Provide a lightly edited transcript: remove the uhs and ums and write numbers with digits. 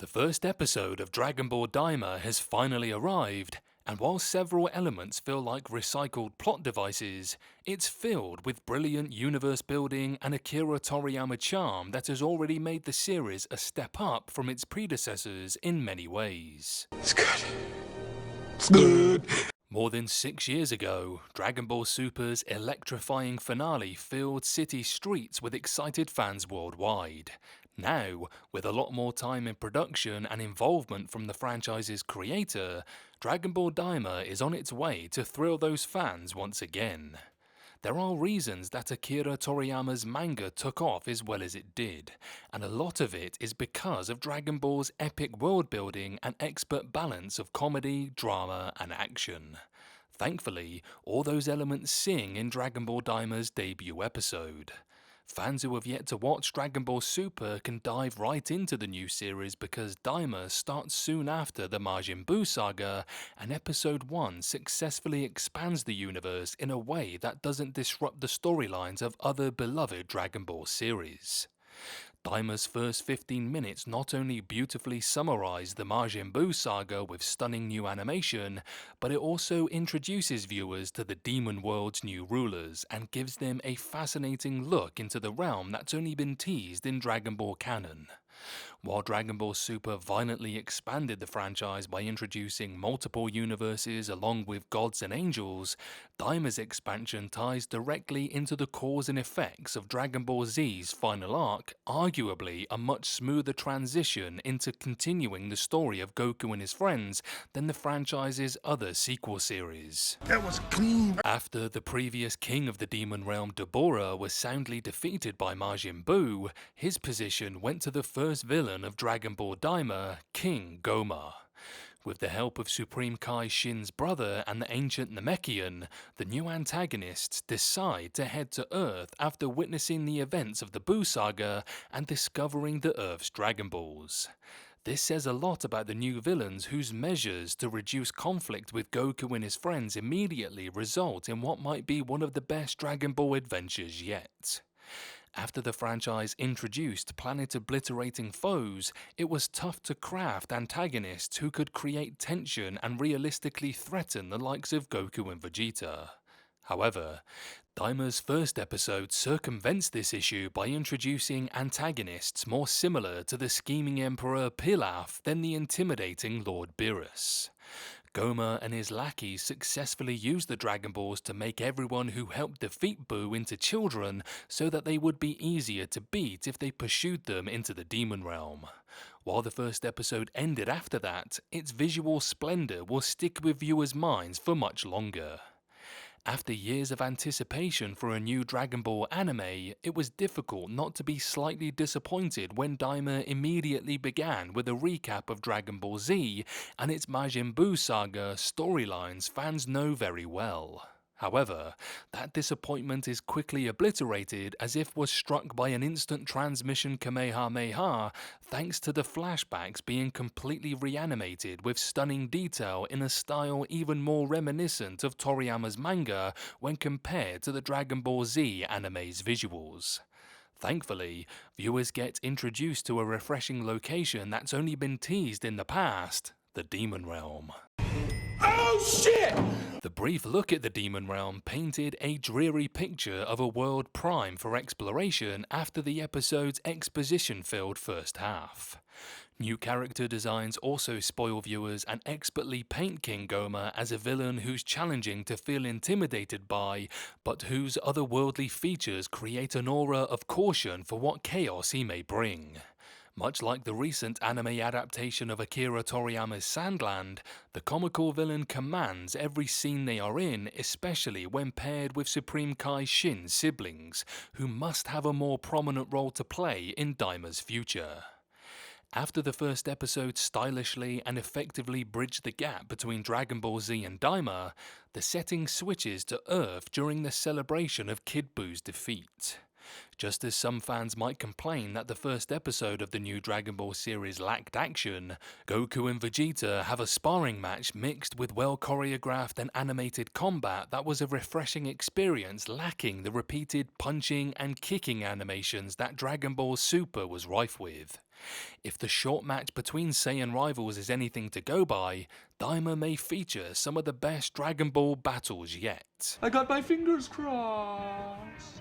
The first episode of Dragon Ball Daima has finally arrived, and while several elements feel like recycled plot devices, it's filled with brilliant universe building and Akira Toriyama charm that has already made the series a step up from its predecessors in many ways. It's good. It's good. More than 6 years ago, Dragon Ball Super's electrifying finale filled city streets with excited fans worldwide. Now, with a lot more time in production and involvement from the franchise's creator, Dragon Ball Daima is on its way to thrill those fans once again. There are reasons that Akira Toriyama's manga took off as well as it did, and a lot of it is because of Dragon Ball's epic world building and expert balance of comedy, drama, and action. Thankfully, all those elements sing in Dragon Ball Daima's debut episode. Fans who have yet to watch Dragon Ball Super can dive right into the new series because Daima starts soon after the Majin Buu saga, and Episode 1 successfully expands the universe in a way that doesn't disrupt the storylines of other beloved Dragon Ball series. Daima's first 15 minutes not only beautifully summarize the Majin Buu saga with stunning new animation, but it also introduces viewers to the Demon World's new rulers and gives them a fascinating look into the realm that's only been teased in Dragon Ball canon. While Dragon Ball Super violently expanded the franchise by introducing multiple universes along with gods and angels, Daima's expansion ties directly into the cause and effects of Dragon Ball Z's final arc, arguably a much smoother transition into continuing the story of Goku and his friends than the franchise's other sequel series. That was clean. After the previous king of the demon realm, Dabura, was soundly defeated by Majin Buu, his position went to the first villain of Dragon Ball Daima, King Goma. With the help of Supreme Kai Shin's brother and the ancient Namekian, the new antagonists decide to head to Earth after witnessing the events of the Buu saga and discovering the Earth's Dragon Balls. This says a lot about the new villains whose measures to reduce conflict with Goku and his friends immediately result in what might be one of the best Dragon Ball adventures yet. After the franchise introduced planet-obliterating foes, it was tough to craft antagonists who could create tension and realistically threaten the likes of Goku and Vegeta. However, Daima's first episode circumvents this issue by introducing antagonists more similar to the scheming Emperor Pilaf than the intimidating Lord Beerus. Goma and his lackeys successfully used the Dragon Balls to make everyone who helped defeat Buu into children so that they would be easier to beat if they pursued them into the demon realm. While the first episode ended after that, its visual splendor will stick with viewers' minds for much longer. After years of anticipation for a new Dragon Ball anime, it was difficult not to be slightly disappointed when Daima immediately began with a recap of Dragon Ball Z and its Majin Buu saga storylines fans know very well. However, that disappointment is quickly obliterated as if was struck by an instant transmission Kamehameha thanks to the flashbacks being completely reanimated with stunning detail in a style even more reminiscent of Toriyama's manga when compared to the Dragon Ball Z anime's visuals. Thankfully, viewers get introduced to a refreshing location that's only been teased in the past, the Demon Realm. Oh shit! The brief look at the Demon Realm painted a dreary picture of a world prime for exploration after the episode's exposition-filled first half. New character designs also spoil viewers and expertly paint King Goma as a villain who's challenging to feel intimidated by, but whose otherworldly features create an aura of caution for what chaos he may bring. Much like the recent anime adaptation of Akira Toriyama's Sandland, the comical villain commands every scene they are in, especially when paired with Supreme Kai Shin's siblings, who must have a more prominent role to play in Daima's future. After the first episode stylishly and effectively bridged the gap between Dragon Ball Z and Daima, the setting switches to Earth during the celebration of Kid Buu's defeat. Just as some fans might complain that the first episode of the new Dragon Ball series lacked action, Goku and Vegeta have a sparring match mixed with well choreographed and animated combat that was a refreshing experience, lacking the repeated punching and kicking animations that Dragon Ball Super was rife with. If the short match between Saiyan rivals is anything to go by, Daima may feature some of the best Dragon Ball battles yet. I got my fingers crossed.